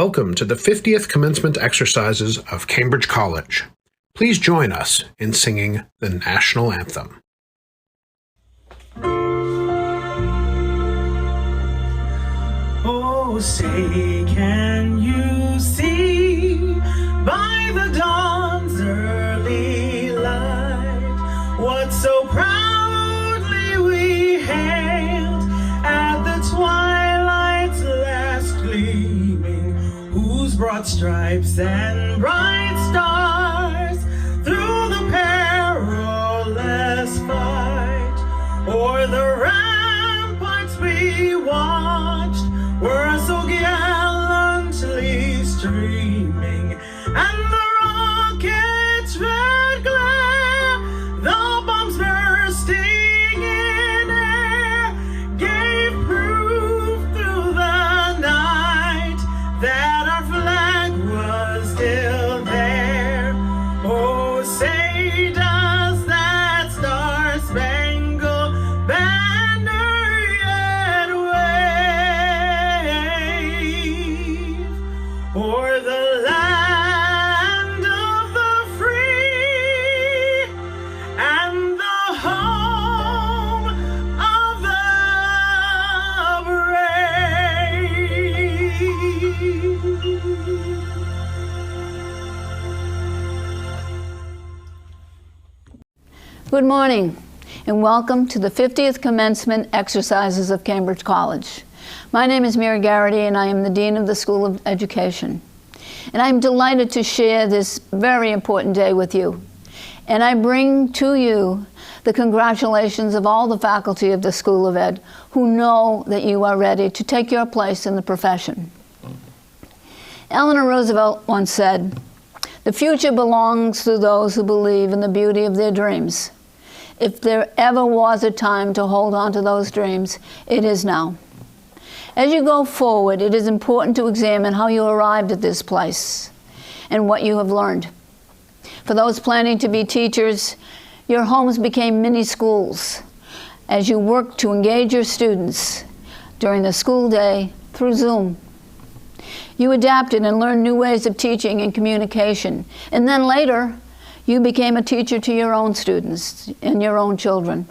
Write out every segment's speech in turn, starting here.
Welcome to the 50th commencement exercises of Cambridge College. Please join us in singing the national anthem. Oh, say, can you see by the dawn's early light what so proudly we hailed at the twilight's last gleaming, whose broad stripes and bright stars through the perilous fight o'er the ramparts we watched were so gallantly streaming, and the rocket's red glare, the bombs bursting in air, gave proof through the night that our flag was still there. Oh, say does that star-spangled banner yet wave o'er the land of the free and the home of the brave? Good morning, and welcome to the 50th commencement exercises of Cambridge College. My name is Mary Garrity, and I am the Dean of the School of Education. And I'm delighted to share this very important day with you. And I bring to you the congratulations of all the faculty of the School of Ed who know that you are ready to take your place in the profession. Eleanor Roosevelt once said, "The future belongs to those who believe in the beauty of their dreams." If there ever was a time to hold on to those dreams, it is now. As you go forward, it is important to examine how you arrived at this place and what you have learned. For those planning to be teachers, your homes became mini schools as you worked to engage your students during the school day through Zoom. You adapted and learned new ways of teaching and communication, and then later, you became a teacher to your own students and your own children.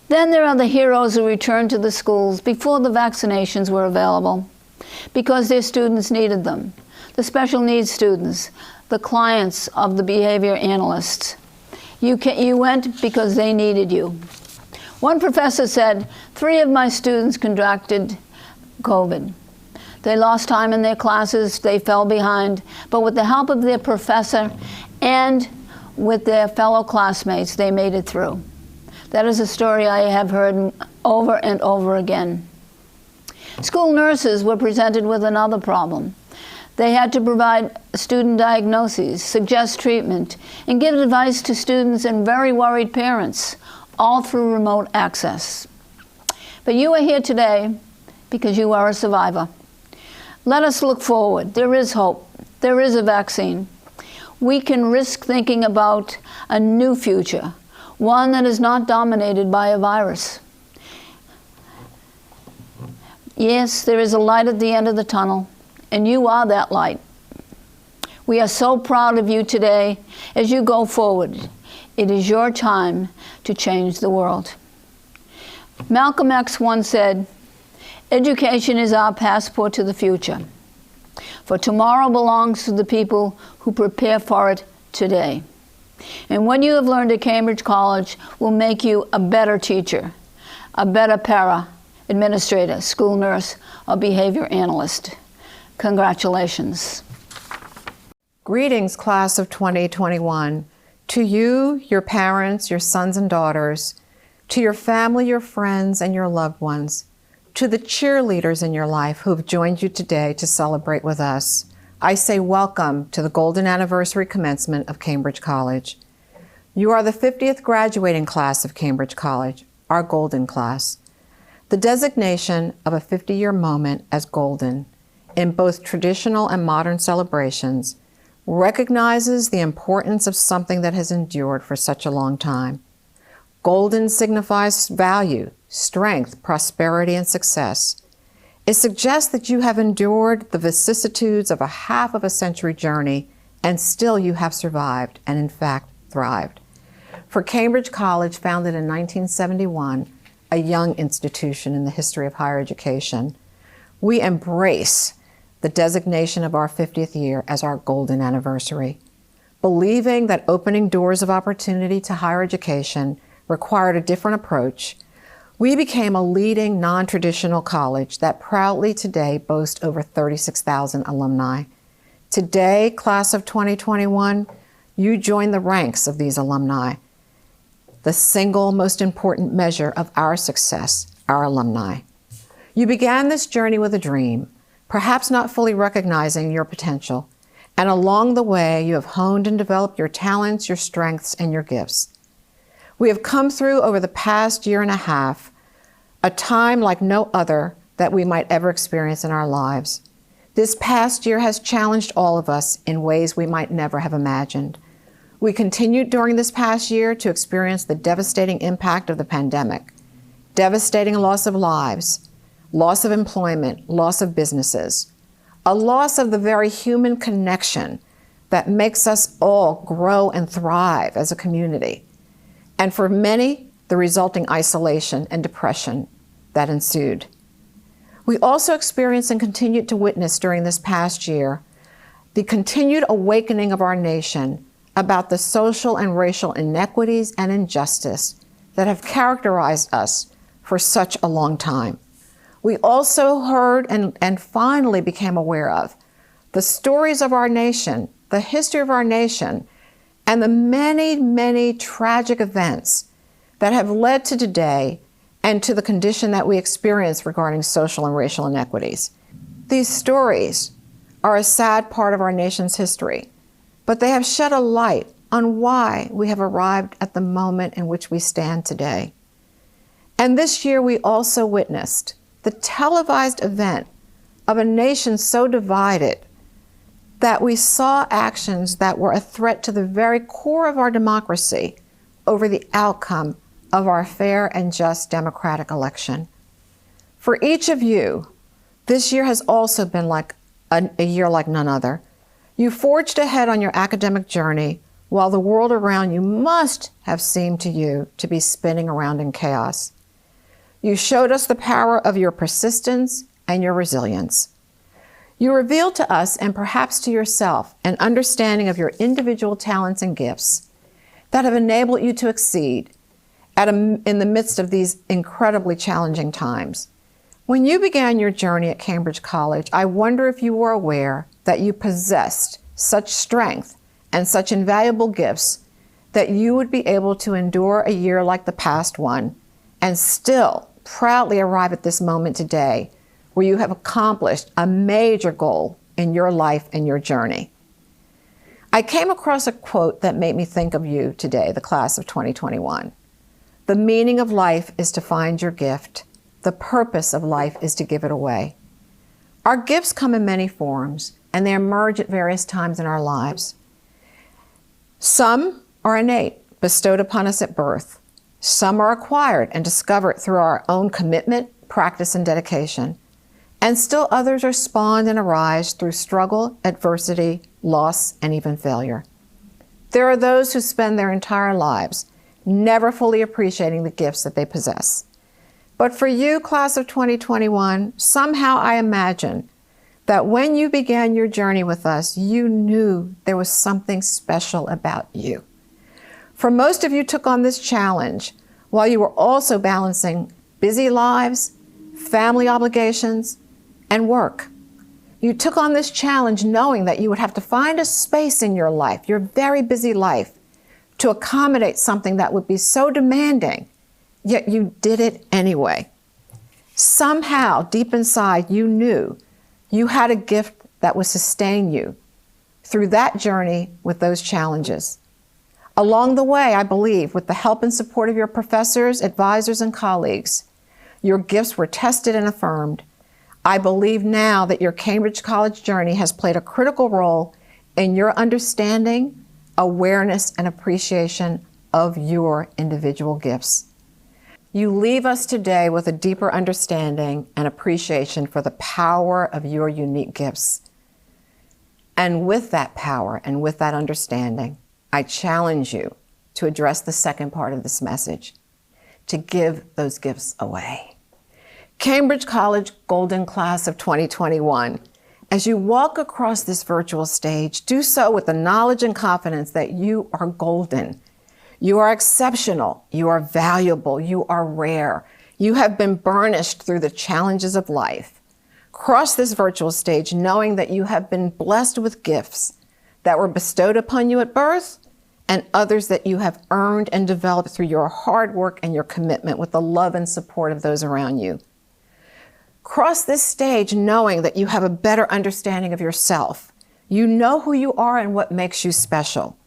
Then there are the heroes who returned to the schools before the vaccinations were available because their students needed them. The special needs students, the clients of the behavior analysts. You went because they needed you. One professor said, 3 of my students contracted COVID. They lost time in their classes, they fell behind, but with the help of their professor and with their fellow classmates, they made it through. That is a story I have heard over and over again. School nurses were presented with another problem. They had to provide student diagnoses, suggest treatment, and give advice to students and very worried parents, all through remote access. But you are here today because you are a survivor. Let us look forward. There is hope. There is a vaccine. We can risk thinking about a new future, one that is not dominated by a virus. Yes, there is a light at the end of the tunnel, and you are that light. We are so proud of you today as you go forward. It is your time to change the world. Malcolm X once said, "Education is our passport to the future. For tomorrow belongs to the people who prepare for it today." And what you have learned at Cambridge College will make you a better teacher, a better para, administrator, school nurse, or behavior analyst. Congratulations. Greetings, class of 2021. To you, your parents, your sons and daughters, to your family, your friends, and your loved ones, to the cheerleaders in your life who have joined you today to celebrate with us, I say welcome to the golden anniversary commencement of Cambridge College. You are the 50th graduating class of Cambridge College, our golden class. The designation of a 50-year moment as golden in both traditional and modern celebrations recognizes the importance of something that has endured for such a long time. Golden signifies value, strength, prosperity, and success. It suggests that you have endured the vicissitudes of a half of a century journey, and still you have survived and, in fact, thrived. For Cambridge College, founded in 1971, a young institution in the history of higher education, we embrace the designation of our 50th year as our golden anniversary, believing that opening doors of opportunity to higher education required a different approach. We became a leading non-traditional college that proudly today boasts over 36,000 alumni. Today, class of 2021, you join the ranks of these alumni. The single most important measure of our success, our alumni. You began this journey with a dream, perhaps not fully recognizing your potential, and along the way you have honed and developed your talents, your strengths, and your gifts. We have come through over the past year and a half, a time like no other that we might ever experience in our lives. This past year has challenged all of us in ways we might never have imagined. We continued during this past year to experience the devastating impact of the pandemic, devastating loss of lives, loss of employment, loss of businesses, a loss of the very human connection that makes us all grow and thrive as a community. And for many, the resulting isolation and depression that ensued. We also experienced and continued to witness during this past year the continued awakening of our nation about the social and racial inequities and injustice that have characterized us for such a long time. We also heard and finally became aware of the stories of our nation, the history of our nation, and the many, many tragic events that have led to today and to the condition that we experience regarding social and racial inequities. These stories are a sad part of our nation's history, but they have shed a light on why we have arrived at the moment in which we stand today. And this year we also witnessed the televised event of a nation so divided that we saw actions that were a threat to the very core of our democracy over the outcome of our fair and just democratic election. For each of you, this year has also been like a year like none other. You forged ahead on your academic journey while the world around you must have seemed to you to be spinning around in chaos. You showed us the power of your persistence and your resilience. You revealed to us, and perhaps to yourself, an understanding of your individual talents and gifts that have enabled you to exceed in the midst of these incredibly challenging times. When you began your journey at Cambridge College, I wonder if you were aware that you possessed such strength and such invaluable gifts that you would be able to endure a year like the past one and still proudly arrive at this moment today where you have accomplished a major goal in your life and your journey. I came across a quote that made me think of you today, the class of 2021. The meaning of life is to find your gift. The purpose of life is to give it away. Our gifts come in many forms, and they emerge at various times in our lives. Some are innate, bestowed upon us at birth. Some are acquired and discovered through our own commitment, practice, and dedication. And still others are spawned and arise through struggle, adversity, loss, and even failure. There are those who spend their entire lives never fully appreciating the gifts that they possess. But for you, class of 2021, somehow I imagine that when you began your journey with us, you knew there was something special about you. For most of you took on this challenge while you were also balancing busy lives, family obligations, and work. You took on this challenge knowing that you would have to find a space in your life, your very busy life, to accommodate something that would be so demanding, yet you did it anyway. Somehow, deep inside, you knew you had a gift that would sustain you through that journey with those challenges. Along the way, I believe, with the help and support of your professors, advisors, and colleagues, your gifts were tested and affirmed. I believe now that your Cambridge College journey has played a critical role in your understanding, awareness, and appreciation of your individual gifts. You leave us today with a deeper understanding and appreciation for the power of your unique gifts. And with that power and with that understanding, I challenge you to address the second part of this message, to give those gifts away. Cambridge College Golden Class of 2021, as you walk across this virtual stage, do so with the knowledge and confidence that you are golden. You are exceptional. You are valuable. You are rare. You have been burnished through the challenges of life. Cross this virtual stage knowing that you have been blessed with gifts that were bestowed upon you at birth and others that you have earned and developed through your hard work and your commitment with the love and support of those around you. Cross this stage knowing that you have a better understanding of yourself. You know who you are and what makes you special.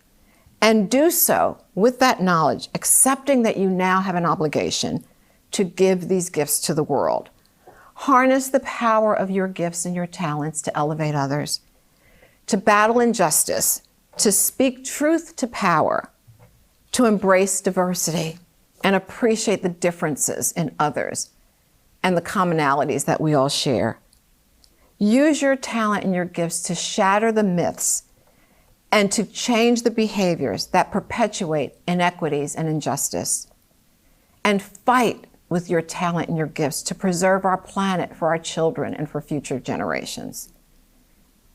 And do so with that knowledge, accepting that you now have an obligation to give these gifts to the world. Harness the power of your gifts and your talents to elevate others, to battle injustice, to speak truth to power, to embrace diversity and appreciate the differences in others and the commonalities that we all share. Use your talent and your gifts to shatter the myths and to change the behaviors that perpetuate inequities and injustice. And fight with your talent and your gifts to preserve our planet for our children and for future generations.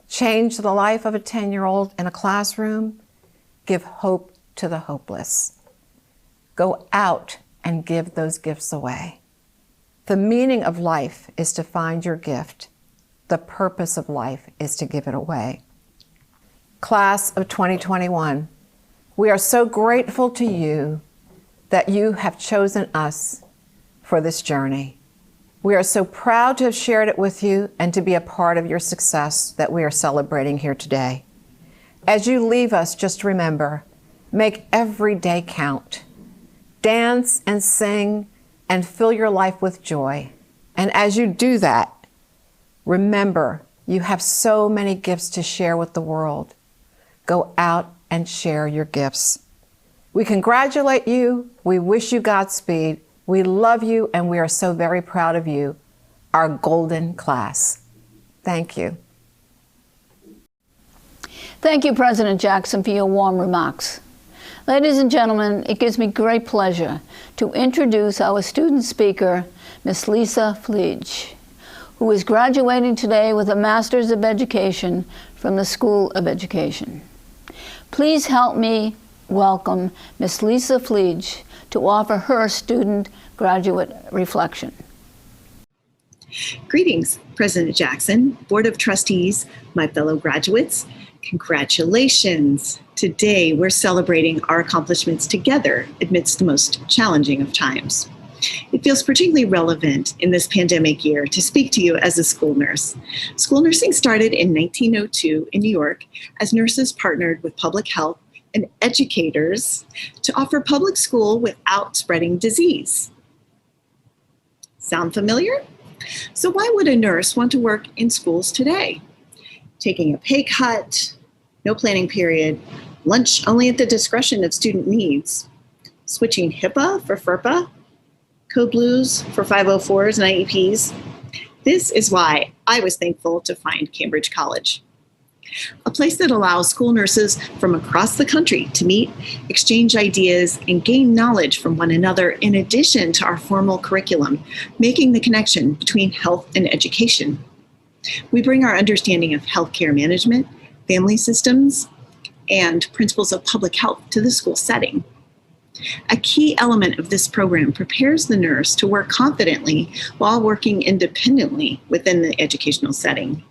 Change the life of a 10-year-old in a classroom. Give hope to the hopeless. Go out and give those gifts away. The meaning of life is to find your gift. The purpose of life is to give it away. Class of 2021, we are so grateful to you that you have chosen us for this journey. We are so proud to have shared it with you and to be a part of your success that we are celebrating here today. As you leave us, just remember, make every day count. Dance and sing and fill your life with joy. And as you do that, remember, you have so many gifts to share with the world. Go out and share your gifts. We congratulate you. We wish you Godspeed. We love you, and we are so very proud of you, our golden class. Thank you. Thank you, President Jackson, for your warm remarks. Ladies and gentlemen, it gives me great pleasure to introduce our student speaker, Ms. Lisa Fleege, who is graduating today with a Master's of Education from the School of Education. Please help me welcome Ms. Lisa Fleege to offer her student graduate reflection. Greetings, President Jackson, Board of Trustees, my fellow graduates. Congratulations. Today, we're celebrating our accomplishments together amidst the most challenging of times. It feels particularly relevant in this pandemic year to speak to you as a school nurse. School nursing started in 1902 in New York as nurses partnered with public health and educators to offer public school without spreading disease. Sound familiar? So why would a nurse want to work in schools today? Taking a pay cut, no planning period, lunch only at the discretion of student needs, switching HIPAA for FERPA, Code Blues for 504s and IEPs. This is why I was thankful to find Cambridge College, a place that allows school nurses from across the country to meet, exchange ideas, and gain knowledge from one another in addition to our formal curriculum, making the connection between health and education. We bring our understanding of healthcare management, family systems, and principles of public health to the school setting. A key element of this program prepares the nurse to work confidently while working independently within the educational setting.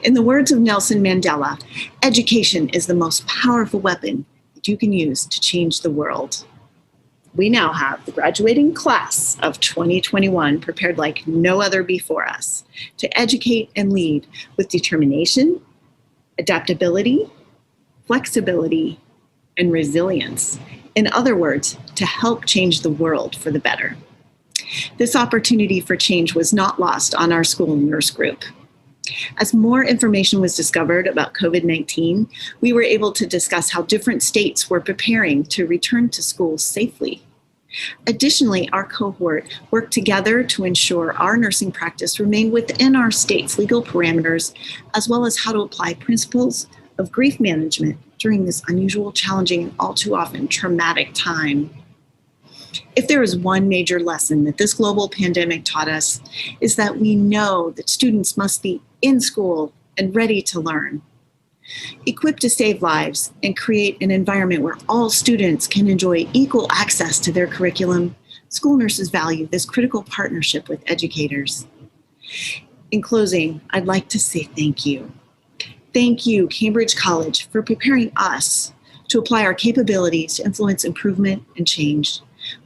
In the words of Nelson Mandela, education is the most powerful weapon that you can use to change the world. We now have the graduating class of 2021 prepared like no other before us to educate and lead with determination, adaptability, flexibility, and resilience. In other words, to help change the world for the better. This opportunity for change was not lost on our school nurse group. As more information was discovered about COVID-19, we were able to discuss how different states were preparing to return to school safely. Additionally, our cohort worked together to ensure our nursing practice remained within our state's legal parameters, as well as how to apply principles of grief management during this unusual, challenging, and all too often traumatic time. If there is one major lesson that this global pandemic taught us, is that we know that students must be in school and ready to learn, equipped to save lives and create an environment where all students can enjoy equal access to their curriculum. School nurses value this critical partnership with educators. In closing, I'd like to say thank you. Thank you, Cambridge College, for preparing us to apply our capabilities to influence improvement and change.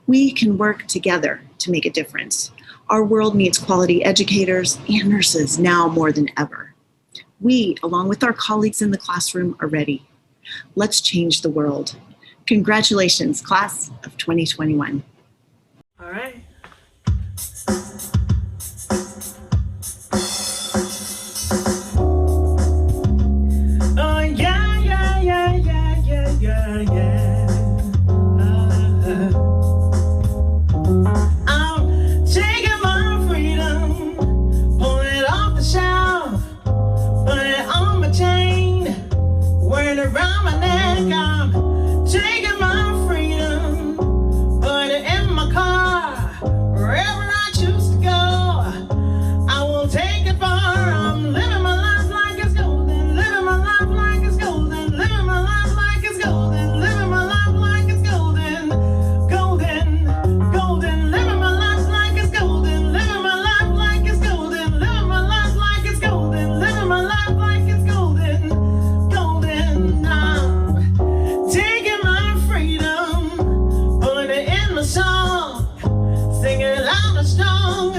We can work together to make a difference. Our world needs quality educators and nurses now more than ever. We, along with our colleagues in the classroom, are ready. Let's change the world. Congratulations, class of 2021. All right. Oh, yeah, yeah, yeah, yeah, yeah, yeah, yeah. I'm taking my freedom, pull it off the shelf, put it on my chain, wear it around my neck. I'm taking my freedom, put it in my car, wherever I choose to go. I will take it far. I'm living my life like it's golden, living my life like it's golden, living my life like it's golden, living my life like it's golden, golden, golden, living my life like it's golden, living my life like it's golden, living my life like it's golden, living my life like it's golden, golden. I'm taking my freedom, putting it in my song, singing loud and strong,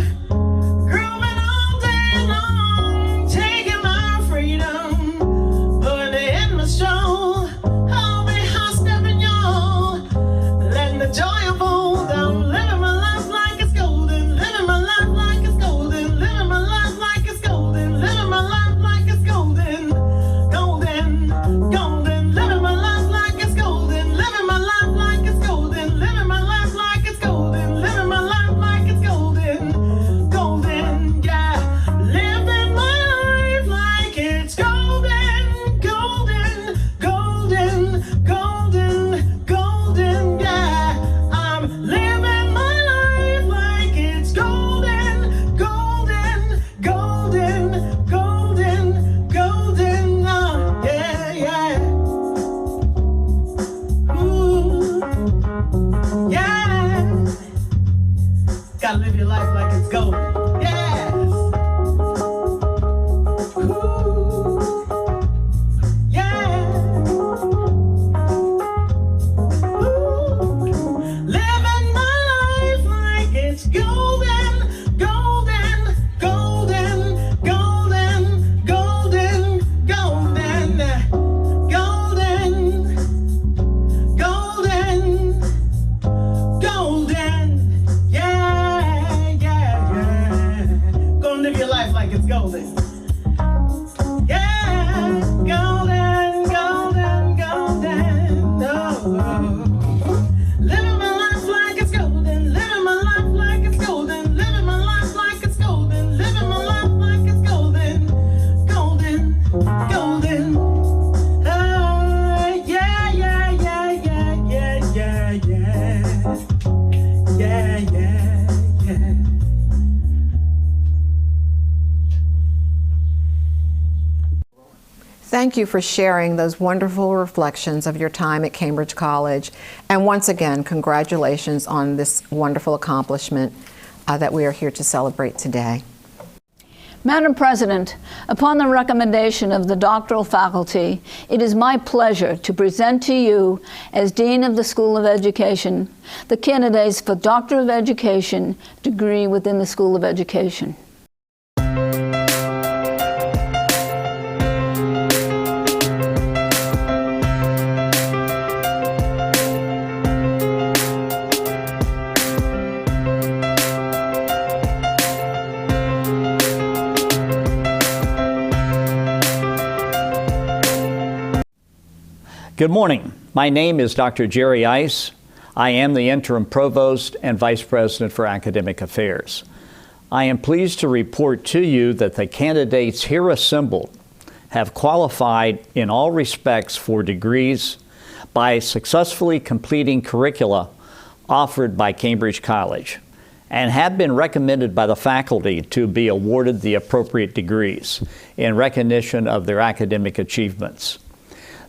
grooving all day long, taking my freedom, putting it in my stroll. I'll be high stepping y'all, letting the joy unfold. I'm living my life like it's golden, living my life like it's golden, living my life like it's golden, living my life like it's golden, golden, golden, living my life like it's golden, living my life like it's golden, living my life like it's golden, living my life like it's golden, golden, yeah, living my life like it's golden, golden, golden, golden, golden, yeah, I'm living my life like it's golden, golden, golden, golden, golden, oh, yeah, yeah. Ooh, yeah. Gotta live your life like it's golden. Yes. Ooh, yeah. Ooh, living my life like it's golden, golden, golden, golden, golden, golden, golden, golden, golden, yeah, yeah, yeah. Gonna live your life like it's golden. Yeah, golden, golden, golden, oh. Living my life like it's golden, living my life like it's golden, living my life like it's golden, living my life like it's golden, golden, golden. Oh, yeah, yeah, yeah, yeah, yeah, yeah, yeah. Yeah, yeah, yeah. Thank you for sharing those wonderful reflections of your time at Cambridge College. And once again, congratulations on this wonderful accomplishment that we are here to celebrate today. Madam President, upon the recommendation of the doctoral faculty, it is my pleasure to present to you, as Dean of the School of Education, the candidates for Doctor of Education degree within the School of Education. Good morning. My name is Dr. Jerry Ice. I am the interim provost and vice president for academic affairs. I am pleased to report to you that the candidates here assembled have qualified in all respects for degrees by successfully completing curricula offered by Cambridge College and have been recommended by the faculty to be awarded the appropriate degrees in recognition of their academic achievements.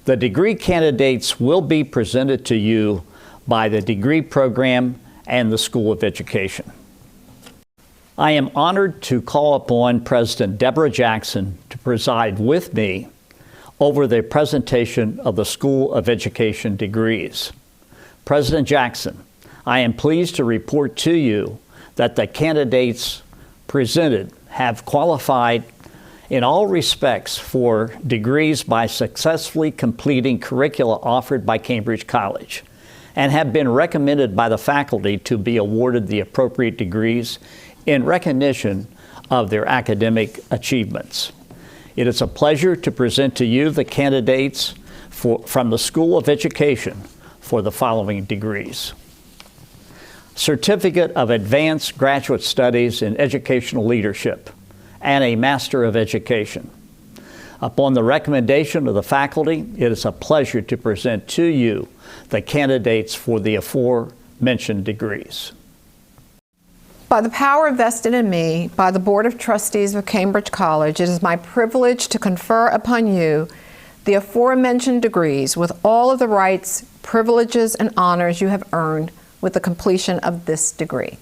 The degree candidates will be presented to you by the degree program and the School of Education. I am honored to call upon President Deborah Jackson to preside with me over the presentation of the School of Education degrees. President Jackson, I am pleased to report to you that the candidates presented have qualified in all respects for degrees by successfully completing curricula offered by Cambridge College and have been recommended by the faculty to be awarded the appropriate degrees in recognition of their academic achievements. It is a pleasure to present to you the candidates from the School of Education for the following degrees. Certificate of Advanced Graduate Studies in Educational Leadership and a Master of Education. Upon the recommendation of the faculty, it is a pleasure to present to you the candidates for the aforementioned degrees. By the power vested in me by the Board of Trustees of Cambridge College, it is my privilege to confer upon you the aforementioned degrees with all of the rights, privileges, and honors you have earned with the completion of this degree.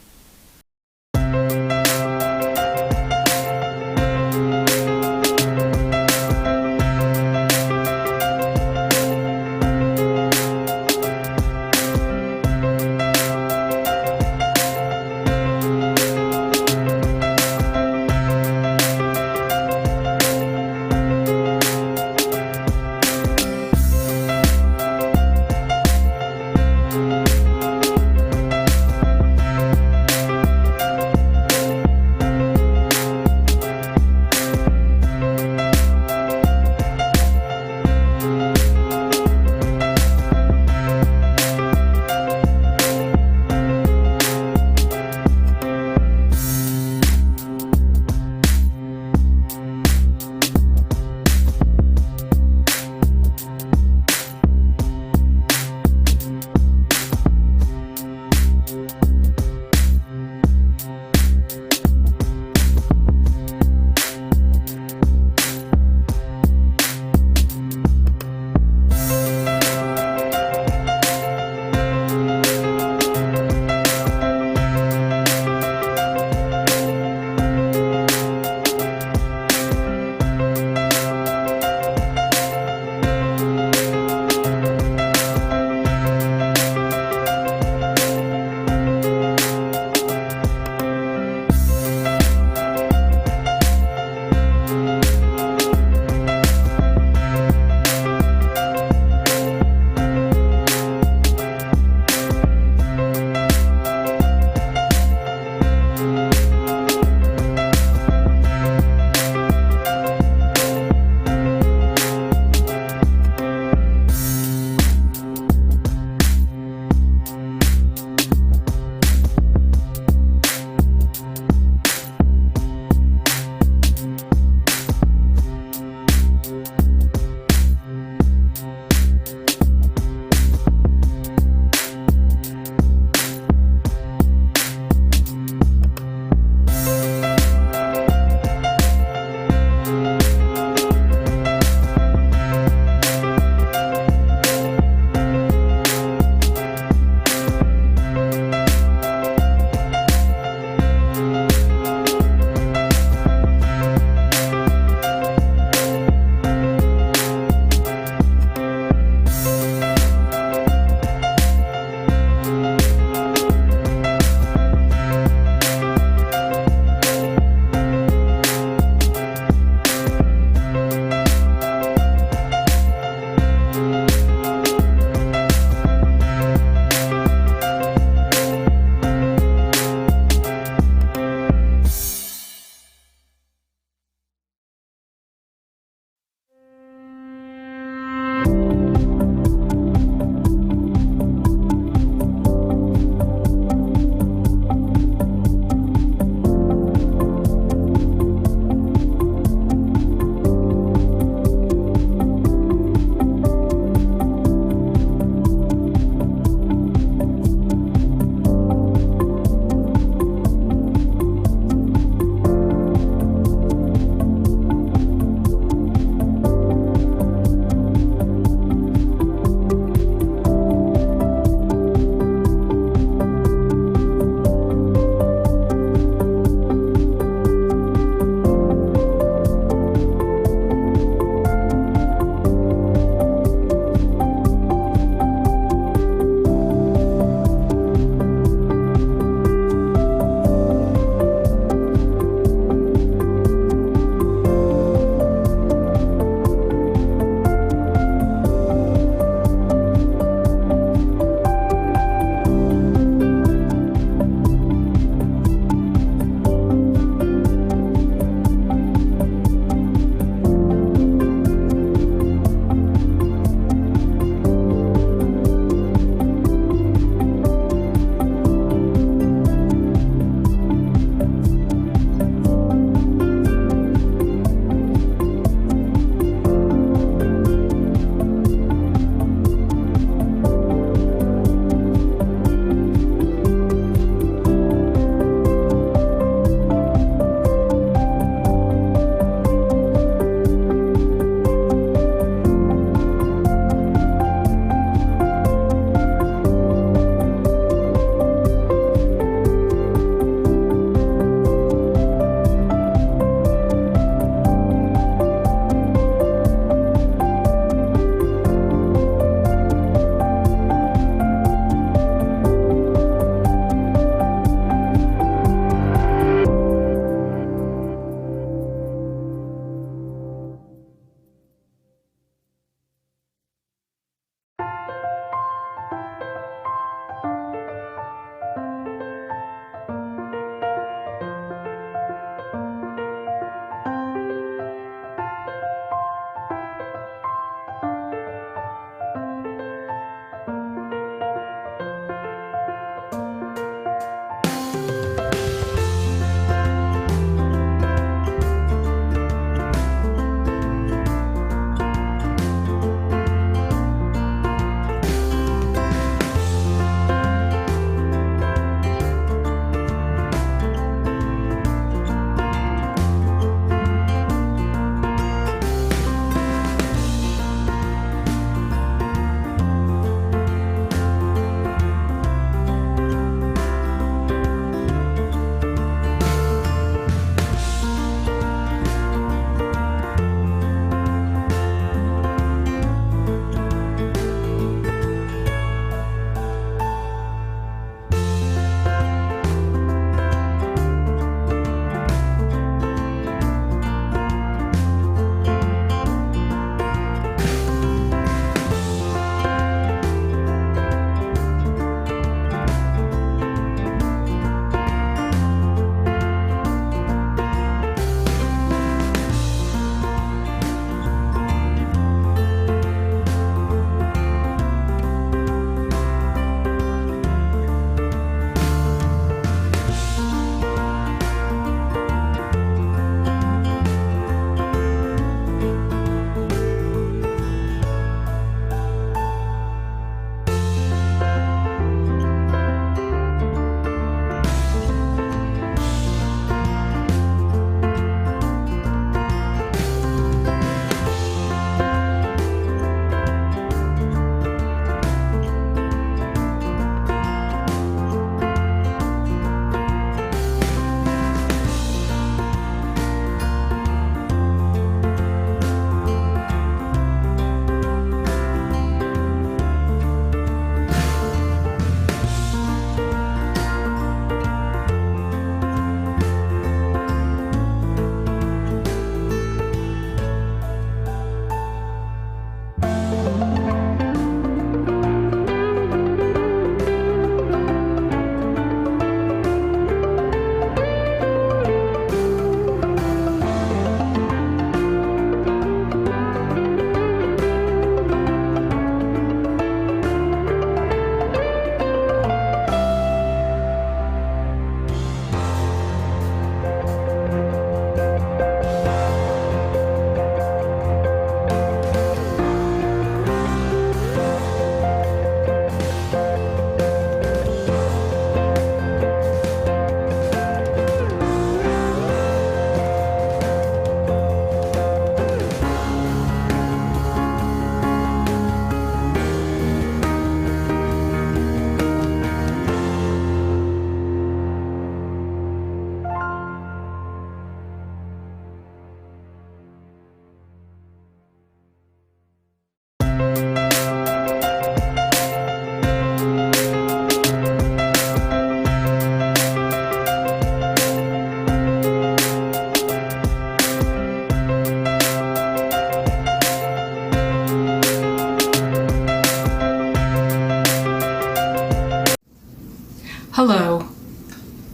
Hello,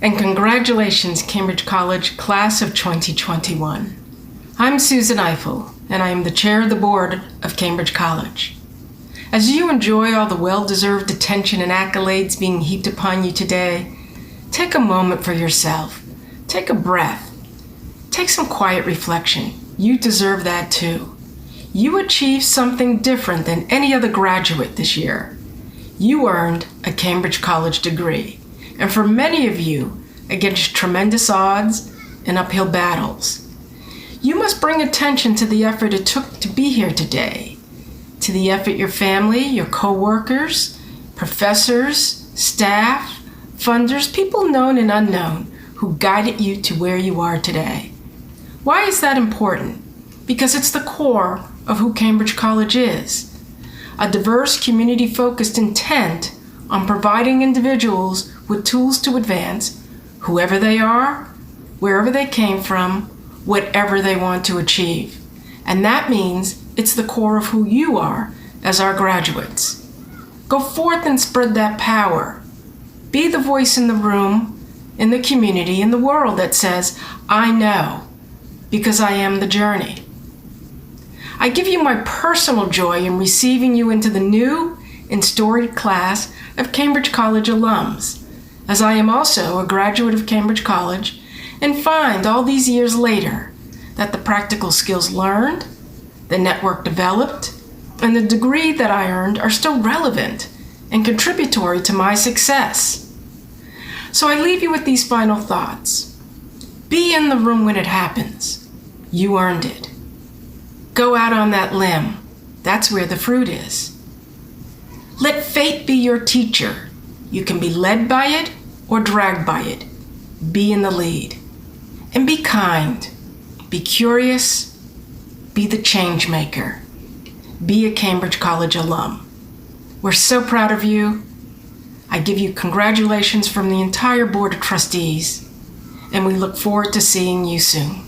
and congratulations, Cambridge College Class of 2021. I'm Susan Eiffel, and I am the chair of the board of Cambridge College. As you enjoy all the well-deserved attention and accolades being heaped upon you today, take a moment for yourself. Take a breath. Take some quiet reflection. You deserve that too. You achieved something different than any other graduate this year. You earned a Cambridge College degree, and for many of you, against tremendous odds and uphill battles. You must bring attention to the effort it took to be here today, to the effort your family, your co-workers, professors, staff, funders, people known and unknown who guided you to where you are today. Why is that important? Because it's the core of who Cambridge College is. A diverse, community-focused intent on providing individuals with tools to advance, whoever they are, wherever they came from, whatever they want to achieve. And that means it's the core of who you are as our graduates. Go forth and spread that power. Be the voice in the room, in the community, in the world that says, I know, because I am the journey. I give you my personal joy in receiving you into the new and storied class of Cambridge College alums, as I am also a graduate of Cambridge College and find all these years later that the practical skills learned, the network developed, and the degree that I earned are still relevant and contributory to my success. So I leave you with these final thoughts. Be in the room when it happens. You earned it. Go out on that limb. That's where the fruit is. Let fate be your teacher. You can be led by it or dragged by it. Be in the lead. And be kind. Be curious. Be the change maker. Be a Cambridge College alum. We're so proud of you. I give you congratulations from the entire Board of Trustees, and we look forward to seeing you soon.